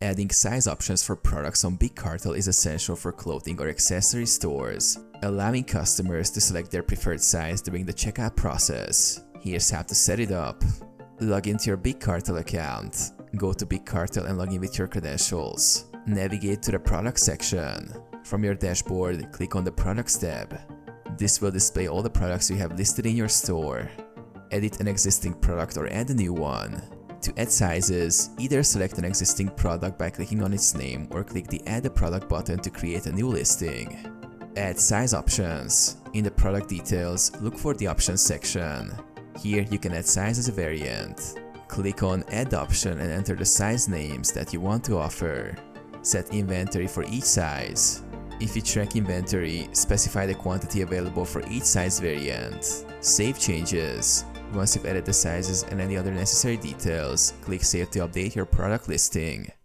Adding size options for products on Big Cartel is essential for clothing or accessory stores, allowing customers to select their preferred size during the checkout process. Here's how to set it up. Log into your Big Cartel account. Go to Big Cartel and log in with your credentials. Navigate to the Products section. From your dashboard, click on the Products tab. This will display all the products you have listed in your store. Edit an existing product or add a new one. To add sizes, either select an existing product by clicking on its name or click the Add a Product button to create a new listing. Add size options. In the product details, look for the Options section. Here you can add size as a variant. Click on Add option and enter the size names that you want to offer. Set inventory for each size. If you track inventory, specify the quantity available for each size variant. Save changes. Once you've added the sizes and any other necessary details, click Save to update your product listing.